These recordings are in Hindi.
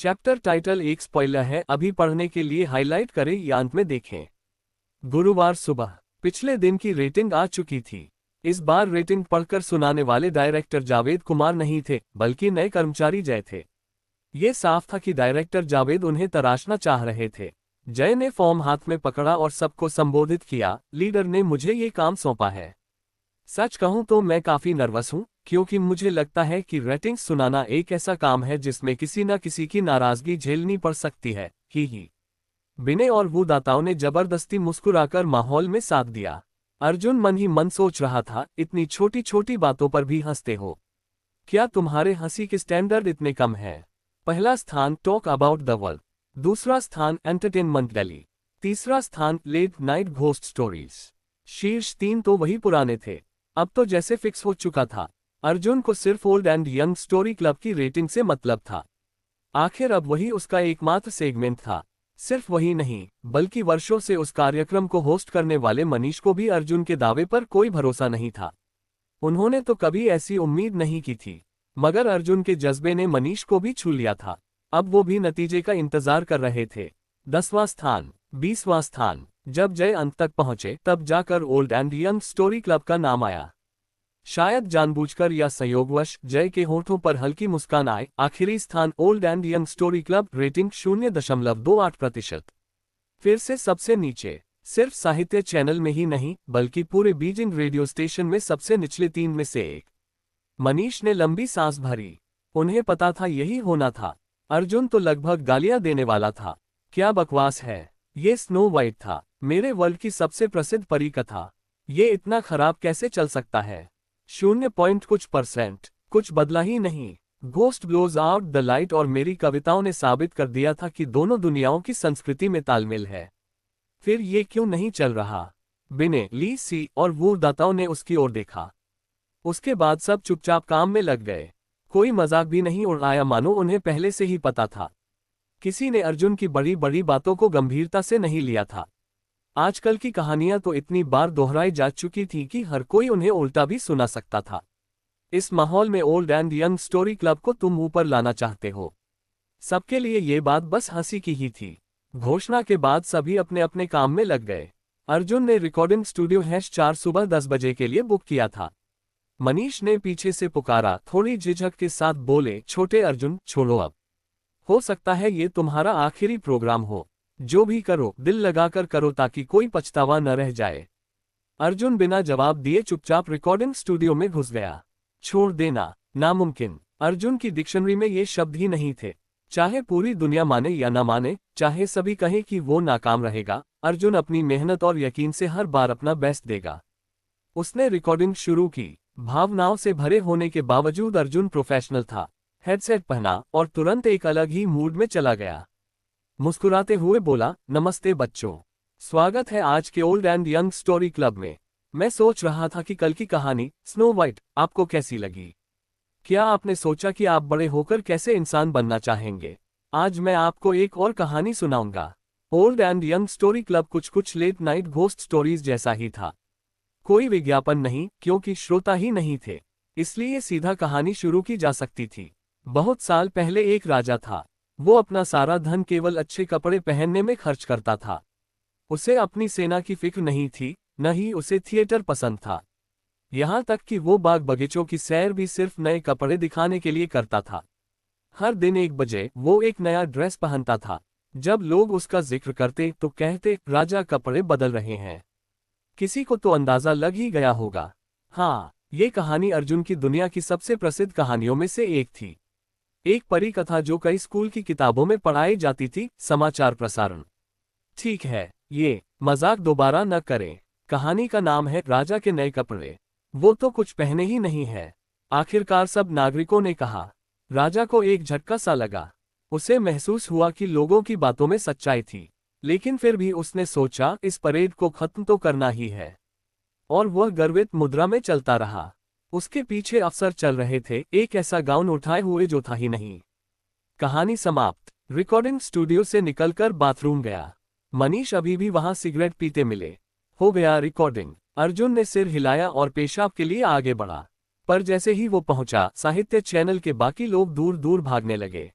चैप्टर टाइटल एक स्पॉइलर है, अभी पढ़ने के लिए हाईलाइट करें या अंत में देखें। गुरुवार सुबह पिछले दिन की रेटिंग आ चुकी थी। इस बार रेटिंग पढ़कर सुनाने वाले डायरेक्टर जावेद कुमार नहीं थे, बल्कि नए कर्मचारी जय थे। ये साफ था कि डायरेक्टर जावेद उन्हें तराशना चाह रहे थे। जय ने फॉर्म हाथ में पकड़ा और सबको संबोधित किया, लीडर ने मुझे ये काम सौंपा है। सच कहूं तो मैं काफी नर्वस हूं, क्योंकि मुझे लगता है कि रेटिंग्स सुनाना एक ऐसा काम है जिसमें किसी न किसी की नाराजगी झेलनी पड़ सकती है। ही विनय और वो दाताओं ने जबरदस्ती मुस्कुराकर माहौल में साथ दिया। अर्जुन मन ही मन सोच रहा था, इतनी छोटी छोटी बातों पर भी हंसते हो, क्या तुम्हारे हंसी के स्टैंडर्ड इतने कम है? पहला स्थान टॉक अबाउट द वर्ल्ड, दूसरा स्थान एंटरटेनमेंट दिल्ली, तीसरा स्थान लेट नाइट घोस्ट स्टोरीज। शीर्ष 3 तो वही पुराने थे। अब तो जैसे फिक्स हो चुका था। अर्जुन को सिर्फ old and young story club की रेटिंग से मतलब था। आखिर अब वही उसका एकमात्र सेगमेंट था। सिर्फ वही नहीं, बल्कि वर्षों से उस कार्यक्रम को होस्ट करने वाले मनीष को भी अर्जुन के दावे पर कोई भरोसा नहीं था। उन्होंने तो कभी ऐसी उम्मीद नहीं की थी, मगर अर्जुन के जज्बे ने मनीष को भी छू लिया था। अब वो भी नतीजे का इंतजार कर रहे थे। 10वां स्थान, 20वां स्थान। जब जय अंत तक पहुंचे तब जाकर old and young story club का नाम आया। शायद जानबूझकर या संयोगवश जय के होठों पर हल्की मुस्कान आए। आखिरी स्थान old and young story club, rating 0.28%। फिर से सबसे नीचे। सिर्फ साहित्य चैनल में ही नहीं, बल्कि पूरे बीजिंग रेडियो स्टेशन में सबसे निचले 3 में से एक। मनीष ने लंबी सांस भरी। उन्हें पता था यही होना था। अर्जुन तो लगभग गालियां देने वाला था। क्या बकवास है, ये स्नो वाइट था, मेरे वर्ल्ड की सबसे प्रसिद्ध परी कथा। ये इतना खराब कैसे चल सकता है? 0% कुछ बदला ही नहीं। Ghost blows out the light और मेरी कविताओं ने साबित कर दिया था कि दोनों दुनियाओं की संस्कृति में तालमेल है। फिर ये क्यों नहीं चल रहा? विनय, ली सी और वो दाताओं ने उसकी ओर देखा। उसके बाद सब चुपचाप काम में लग गए। कोई मजाक भी नहीं उड़ाया, मानो उन्हें पहले से ही पता था। किसी ने अर्जुन की बड़ी बड़ी बातों को गंभीरता से नहीं लिया था। आजकल की कहानियां तो इतनी बार दोहराई जा चुकी थी कि हर कोई उन्हें उल्टा भी सुना सकता था। इस माहौल में old and young story club को तुम ऊपर लाना चाहते हो? सबके लिए ये बात बस हंसी की ही थी। घोषणा के बाद सभी अपने अपने काम में लग गए। अर्जुन ने रिकॉर्डिंग स्टूडियो #4 सुबह 10 बजे के लिए बुक किया था। मनीष ने पीछे से पुकारा, थोड़ी झिझक के साथ बोले, छोटे अर्जुन छोड़ो अब। हो सकता है ये तुम्हारा आखिरी प्रोग्राम हो। जो भी करो दिल लगाकर करो ताकि कोई पछतावा न रह जाए। अर्जुन बिना जवाब दिए चुपचाप रिकॉर्डिंग स्टूडियो में घुस गया। छोड़ देना नामुमकिन। अर्जुन की डिक्शनरी में ये शब्द ही नहीं थे। चाहे पूरी दुनिया माने या न माने, चाहे सभी कहें कि वो नाकाम रहेगा, अर्जुन अपनी मेहनत और यकीन से हर बार अपना बेस्ट देगा। उसने रिकॉर्डिंग शुरू की। भावनाओं से भरे होने के बावजूद अर्जुन प्रोफेशनल था। हेडसेट पहना और तुरंत एक अलग ही मूड में चला गया। मुस्कुराते हुए बोला, नमस्ते बच्चों, स्वागत है आज के old and young story club में। मैं सोच रहा था कि कल की कहानी स्नो वाइट आपको कैसी लगी? क्या आपने सोचा कि आप बड़े होकर कैसे इंसान बनना चाहेंगे? आज मैं आपको एक और कहानी सुनाऊंगा। Old and young story club कुछ लेट नाइट घोस्ट स्टोरीज जैसा ही था। कोई विज्ञापन नहीं, क्योंकि श्रोता ही नहीं थे, इसलिए सीधा कहानी शुरू की जा सकती थी। बहुत साल पहले एक राजा था। वो अपना सारा धन केवल अच्छे कपड़े पहनने में खर्च करता था। उसे अपनी सेना की फिक्र नहीं थी, न ही उसे थिएटर पसंद था। यहाँ तक कि वो बाग बगीचों की सैर भी सिर्फ नए कपड़े दिखाने के लिए करता था। हर दिन 1 बजे वो एक नया ड्रेस पहनता था। जब लोग उसका जिक्र करते तो कहते, राजा कपड़े बदल रहे हैं। किसी को तो अंदाजा लग ही गया होगा। हाँ, ये कहानी अर्जुन की दुनिया की सबसे प्रसिद्ध कहानियों में से एक थी। एक परी कथा जो कई स्कूल की किताबों में पढ़ाई जाती थी। समाचार प्रसारण। ठीक है, ये मजाक दोबारा न करें। कहानी का नाम है राजा के नए कपड़े। वो तो कुछ पहने ही नहीं है, आखिरकार सब नागरिकों ने कहा। राजा को एक झटका सा लगा। उसे महसूस हुआ कि लोगों की बातों में सच्चाई थी, लेकिन फिर भी उसने सोचा इस परेड को खत्म तो करना ही है। और वह गर्वित मुद्रा में चलता रहा। उसके पीछे अफसर चल रहे थे, एक ऐसा गाउन उठाए हुए जो था ही नहीं। कहानी समाप्त। रिकॉर्डिंग स्टूडियो से निकलकर बाथरूम गया। मनीष अभी भी वहां सिगरेट पीते मिले। हो गया रिकॉर्डिंग। अर्जुन ने सिर हिलाया और पेशाब के लिए आगे बढ़ा। पर जैसे ही वो पहुंचा, साहित्य चैनल के बाकी लोग दूर दूर भागने लगे।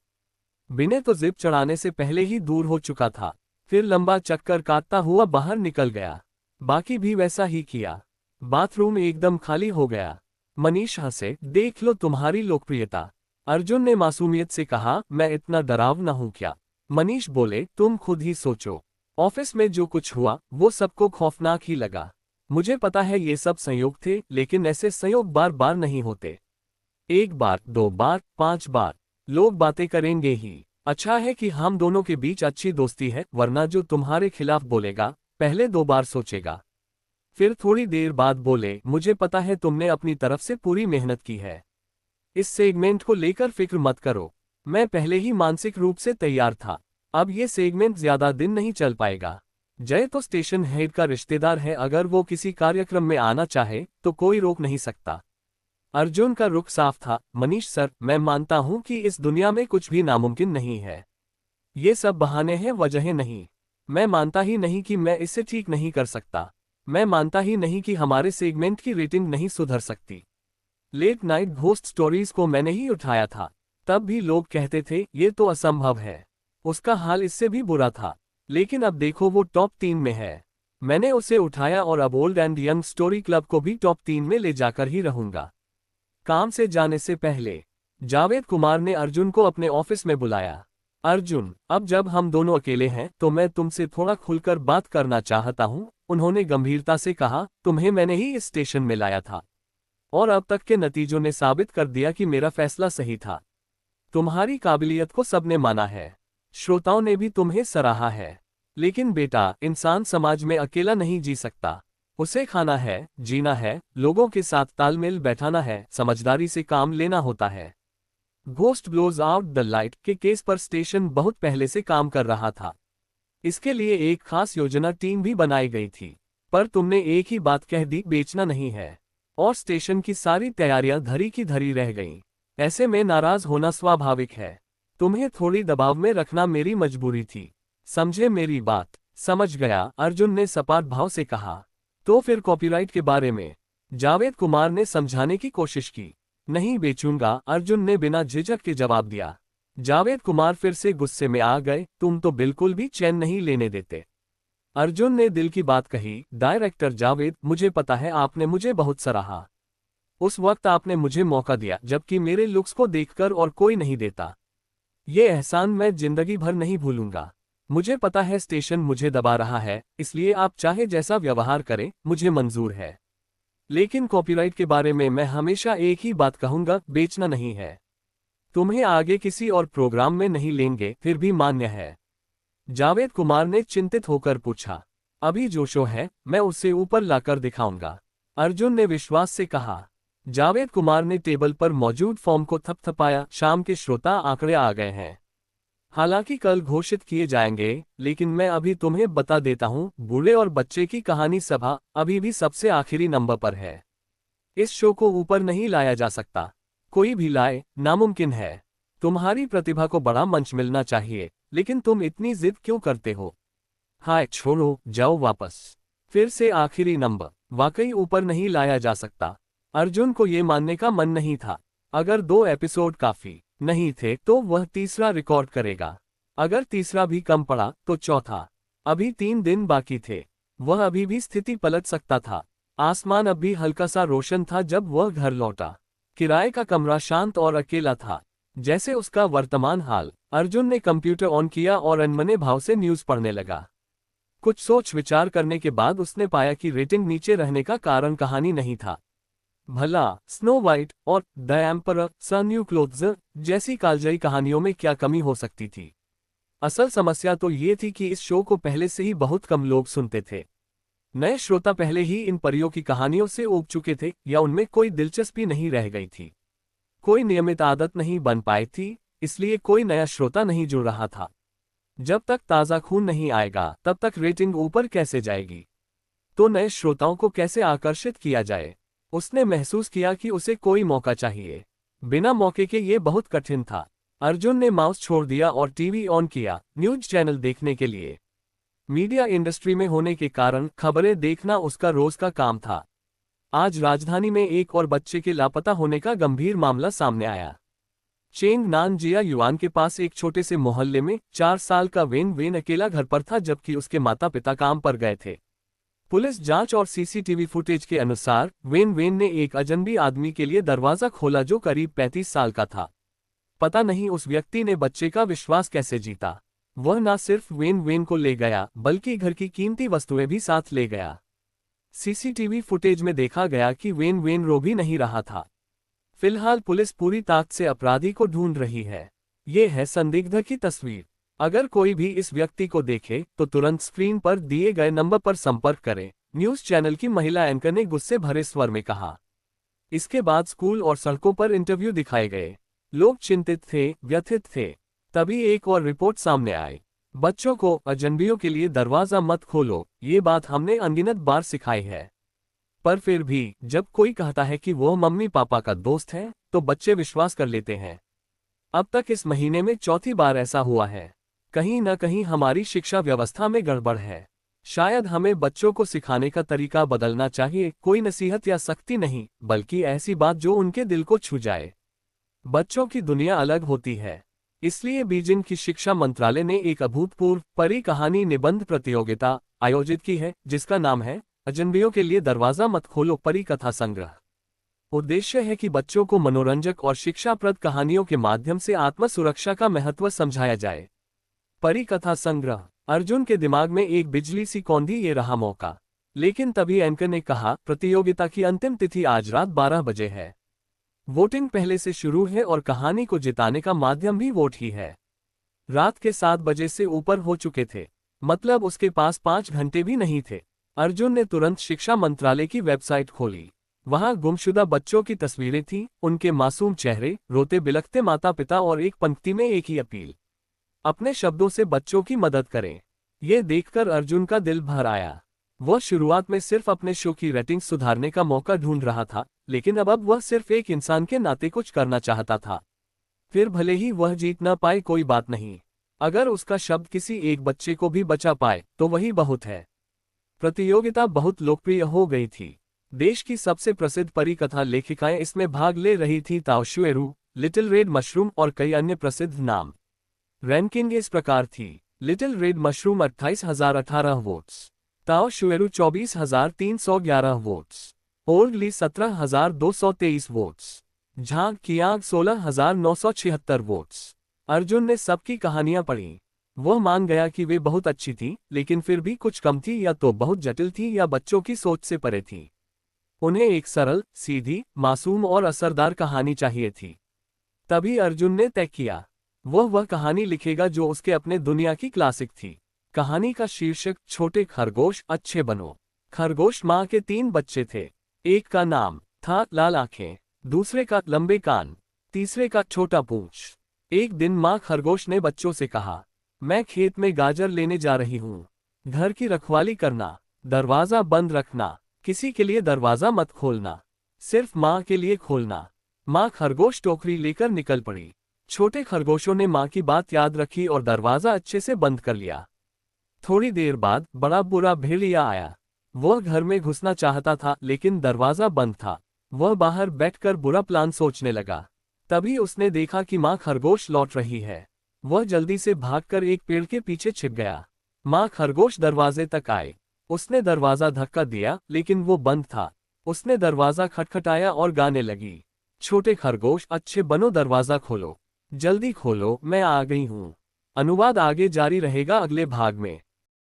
विनय तो जिप चढ़ाने से पहले ही दूर हो चुका था, फिर लंबा चक्कर काटता हुआ बाहर निकल गया। बाकी भी वैसा ही किया। बाथरूम एकदम खाली हो गया। मनीष हंसे, देख लो तुम्हारी लोकप्रियता। अर्जुन ने मासूमियत से कहा, मैं इतना डरावना हूं क्या? मनीष बोले, तुम खुद ही सोचो। ऑफिस में जो कुछ हुआ वो सबको खौफनाक ही लगा। मुझे पता है ये सब संयोग थे, लेकिन ऐसे संयोग बार बार नहीं होते। एक बार, दो बार, 5 बार लोग बातें करेंगे ही। अच्छा है कि हम दोनों के बीच अच्छी दोस्ती है, वरना जो तुम्हारे खिलाफ बोलेगा पहले 2 बार सोचेगा। फिर थोड़ी देर बाद बोले, मुझे पता है तुमने अपनी तरफ से पूरी मेहनत की है। इस सेगमेंट को लेकर फिक्र मत करो। मैं पहले ही मानसिक रूप से तैयार था। अब ये सेगमेंट ज्यादा दिन नहीं चल पाएगा। जय तो स्टेशन हेड का रिश्तेदार है, अगर वो किसी कार्यक्रम में आना चाहे तो कोई रोक नहीं सकता। अर्जुन का रुख साफ था, मनीष सर, मैं मानता हूं कि इस दुनिया में कुछ भी नामुमकिन नहीं है। ये सब बहाने हैं, वजहें नहीं। मैं मानता ही नहीं कि मैं इसे ठीक नहीं कर सकता। मैं मानता ही नहीं कि हमारे सेगमेंट की रेटिंग नहीं सुधर सकती। लेट नाइट घोस्ट स्टोरीज को मैंने ही उठाया था। तब भी लोग कहते थे ये तो असंभव है। उसका हाल इससे भी बुरा था, लेकिन अब देखो वो टॉप 3 में है। मैंने उसे उठाया और अब old and young story club को भी टॉप 3 में ले जाकर ही रहूंगा। काम से जाने से पहले जावेद कुमार ने अर्जुन को अपने ऑफिस में बुलाया। अर्जुन, अब जब हम दोनों अकेले हैं तो मैं तुमसे थोड़ा खुलकर बात करना चाहता हूं, उन्होंने गंभीरता से कहा। तुम्हें मैंने ही इस स्टेशन में लाया था, और अब तक के नतीजों ने साबित कर दिया कि मेरा फैसला सही था। तुम्हारी काबिलियत को सबने माना है, श्रोताओं ने भी तुम्हें सराहा है। लेकिन बेटा, इंसान समाज में अकेला नहीं जी सकता। उसे खाना है, जीना है, लोगों के साथ तालमेल बैठाना है, समझदारी से काम लेना होता है। Ghost blows out the light के केस पर स्टेशन बहुत पहले से काम कर रहा था। इसके लिए एक खास योजना टीम भी बनाई गई थी, पर तुमने एक ही बात कह दी, बेचना नहीं है, और स्टेशन की सारी तैयारियां धरी की धरी रह गईं। ऐसे में नाराज होना स्वाभाविक है। तुम्हें थोड़ी दबाव में रखना मेरी मजबूरी थी। समझे मेरी बात? समझ गया, अर्जुन ने सपाट भाव से कहा। तो फिर कॉपीराइट के बारे में? जावेद कुमार ने समझाने की कोशिश की। नहीं बेचूंगा, अर्जुन ने बिना झिझक के जवाब दिया। जावेद कुमार फिर से गुस्से में आ गए, तुम तो बिल्कुल भी चैन नहीं लेने देते। अर्जुन ने दिल की बात कही, डायरेक्टर जावेद, मुझे पता है आपने मुझे बहुत सराहा। उस वक्त आपने मुझे मौका दिया जबकि मेरे लुक्स को देखकर और कोई नहीं देता। ये एहसान मैं जिंदगी भर नहीं भूलूंगा। मुझे पता है स्टेशन मुझे दबा रहा है, इसलिए आप चाहे जैसा व्यवहार करें, मुझे मंजूर है। लेकिन कॉपीराइट के बारे में मैं हमेशा एक ही बात कहूंगा, बेचना नहीं है। तुम्हें आगे किसी और प्रोग्राम में नहीं लेंगे, फिर भी मान्य है? जावेद कुमार ने चिंतित होकर पूछा। अभी जो शो है मैं उससे ऊपर लाकर दिखाऊंगा, अर्जुन ने विश्वास से कहा। जावेद कुमार ने टेबल पर मौजूद फॉर्म को थपथपाया। शाम के श्रोता आंकड़े आ गए हैं, हालांकि कल घोषित किए जाएंगे, लेकिन मैं अभी तुम्हें बता देता हूं, बूढ़े और बच्चे की कहानी सभा अभी भी सबसे आखिरी नंबर पर है। इस शो को ऊपर नहीं लाया जा सकता। कोई भी लाए, नामुमकिन है। तुम्हारी प्रतिभा को बड़ा मंच मिलना चाहिए, लेकिन तुम इतनी जिद क्यों करते हो? हाय छोड़ो, जाओ वापस। फिर से आखिरी नंबर, वाकई ऊपर नहीं लाया जा सकता। अर्जुन को ये मानने का मन नहीं था। अगर 2 एपिसोड काफी नहीं थे तो वह तीसरा रिकॉर्ड करेगा। अगर तीसरा भी कम पड़ा तो चौथा। अभी 3 दिन बाकी थे। वह अभी भी स्थिति पलट सकता था। आसमान अब भी हल्का सा रोशन था जब वह घर लौटा। किराए का कमरा शांत और अकेला था, जैसे उसका वर्तमान हाल। अर्जुन ने कंप्यूटर ऑन किया और अनमने भाव से न्यूज पढ़ने लगा। कुछ सोच विचार करने के बाद उसने पाया कि रेटिंग नीचे रहने का कारण कहानी नहीं था। भला स्नो वाइट और द एम्परर स न्यू क्लोथ्स जैसी कालजयी कहानियों में क्या कमी हो सकती थी? असल समस्या तो ये थी कि इस शो को पहले से ही बहुत कम लोग सुनते थे। नए श्रोता पहले ही इन परियों की कहानियों से ऊब चुके थे, या उनमें कोई दिलचस्पी नहीं रह गई थी। कोई नियमित आदत नहीं बन पाई थी, इसलिए कोई नया श्रोता नहीं जुड़ रहा था। जब तक ताज़ा खून नहीं आएगा तब तक रेटिंग ऊपर कैसे जाएगी? तो नए श्रोताओं को कैसे आकर्षित किया जाए? उसने महसूस किया कि उसे कोई मौका चाहिए। बिना मौके के ये बहुत कठिन था। अर्जुन ने माउस छोड़ दिया और टीवी ऑन किया, न्यूज चैनल देखने के लिए। मीडिया इंडस्ट्री में होने के कारण खबरें देखना उसका रोज का काम था। आज राजधानी में एक और बच्चे के लापता होने का गंभीर मामला सामने आया। चेंग नानजिया युआन के पास एक छोटे से मोहल्ले में 4 साल का वेन वेन अकेला घर पर था जबकि उसके माता पिता काम पर गए थे। पुलिस जांच और सीसीटीवी फुटेज के अनुसार वेन वेन ने एक अजनबी आदमी के लिए दरवाजा खोला जो करीब 35 साल का था। पता नहीं उस व्यक्ति ने बच्चे का विश्वास कैसे जीता। वह न सिर्फ वेन वेन को ले गया बल्कि घर की कीमती वस्तुएं भी साथ ले गया। सीसीटीवी फुटेज में देखा गया कि वेन वेन रो भी नहीं रहा था। फिलहाल पुलिस पूरी ताकत से अपराधी को ढूंढ रही है। ये है संदिग्ध की तस्वीर। अगर कोई भी इस व्यक्ति को देखे तो तुरंत स्क्रीन पर दिए गए नंबर पर संपर्क करें, न्यूज चैनल की महिला एंकर ने गुस्से भरे स्वर में कहा। इसके बाद स्कूल और सड़कों पर इंटरव्यू दिखाए गए। लोग चिंतित थे, व्यथित थे। तभी एक और रिपोर्ट सामने आई। बच्चों को अजनबियों के लिए दरवाजा मत खोलो, ये बात हमने अनगिनत बार सिखाई है। पर फिर भी जब कोई कहता है कि वो मम्मी पापा का दोस्त है तो बच्चे विश्वास कर लेते हैं। अब तक इस महीने में चौथी बार ऐसा हुआ है। कहीं न कहीं हमारी शिक्षा व्यवस्था में गड़बड़ है। शायद हमें बच्चों को सिखाने का तरीका बदलना चाहिए, कोई नसीहत या सख्ती नहीं, बल्कि ऐसी बात जो उनके दिल को छू जाए। बच्चों की दुनिया अलग होती है, इसलिए बीजिंग की शिक्षा मंत्रालय ने एक अभूतपूर्व परी कहानी निबंध प्रतियोगिता आयोजित की है जिसका नाम है अजनबियों के लिए दरवाजा मत खोलो परी कथा संग्रह। उद्देश्य है कि बच्चों को मनोरंजक और शिक्षाप्रद कहानियों के माध्यम से आत्म सुरक्षा का महत्व समझाया जाए। परी कथा संग्रह। अर्जुन के दिमाग में एक बिजली सी कौंधी, ये रहा मौका। लेकिन तभी एंकर ने कहा, प्रतियोगिता की अंतिम तिथि आज रात 12 बजे है। वोटिंग पहले से शुरू है और कहानी को जिताने का माध्यम भी वोट ही है। रात के 7 बजे से ऊपर हो चुके थे, मतलब उसके पास 5 घंटे भी नहीं थे। अर्जुन ने तुरंत शिक्षा मंत्रालय की वेबसाइट खोली। वहां गुमशुदा बच्चों की तस्वीरें थीं, उनके मासूम चेहरे, रोते बिलखते माता पिता और एक पंक्ति में एक ही अपील, अपने शब्दों से बच्चों की मदद करें। ये देखकर अर्जुन का दिल भर आया। वह शुरुआत में सिर्फ अपने शो की रेटिंग सुधारने का मौका ढूंढ रहा था, लेकिन अब वह सिर्फ एक इंसान के नाते कुछ करना चाहता था। फिर भले ही वह जीत न पाए कोई बात नहीं, अगर उसका शब्द किसी एक बच्चे को भी बचा पाए तो वही बहुत है। प्रतियोगिता बहुत लोकप्रिय हो गई थी। देश की सबसे प्रसिद्ध परी कथा लेखिकाएं इसमें भाग ले रही थीं, Tao Shueru, little red mushroom और कई अन्य प्रसिद्ध नाम। रैंकिंग इस प्रकार थी: little red mushroom 28,018 votes, Tao Shueru 24,311 votes, ओर्गली 17,223 votes, Zhang Qiang 16,976 votes. Arjun ने सबकी कहानियां पढ़ी। वह मान गया कि वे बहुत अच्छी थी, लेकिन फिर भी कुछ कम थी, या तो बहुत जटिल थी या बच्चों की सोच से परे थी। उन्हें एक सरल, सीधी, मासूम और असरदार कहानी चाहिए थी। तभी अर्जुन ने तय किया, वह कहानी लिखेगा जो उसके अपने दुनिया की क्लासिक थी। कहानी का शीर्षक छोटे खरगोश अच्छे बनो। खरगोश माँ के 3 बच्चे थे। एक का नाम था लाल आंखें, दूसरे का लंबे कान, तीसरे का छोटा पूंछ। एक दिन माँ खरगोश ने बच्चों से कहा, मैं खेत में गाजर लेने जा रही हूँ। घर की रखवाली करना, दरवाजा बंद रखना, किसी के लिए दरवाजा मत खोलना, सिर्फ माँ के लिए खोलना। माँ खरगोश टोकरी लेकर निकल पड़ी। छोटे खरगोशों ने माँ की बात याद रखी और दरवाजा अच्छे से बंद कर लिया। थोड़ी देर बाद बड़ा बुरा भेड़िया आया। वह घर में घुसना चाहता था, लेकिन दरवाजा बंद था। वह बाहर बैठकर बुरा प्लान सोचने लगा। तभी उसने देखा कि माँ खरगोश लौट रही है। वह जल्दी से भागकर एक पेड़ के पीछे छिप गया। माँ खरगोश दरवाजे तक आए। उसने दरवाजा धक्का दिया, लेकिन वो बंद था। उसने दरवाजा खटखटाया और गाने लगी, छोटे खरगोश अच्छे बनो, दरवाजा खोलो, जल्दी खोलो, मैं आ गई हूँ। अनुवाद आगे जारी रहेगा अगले भाग में।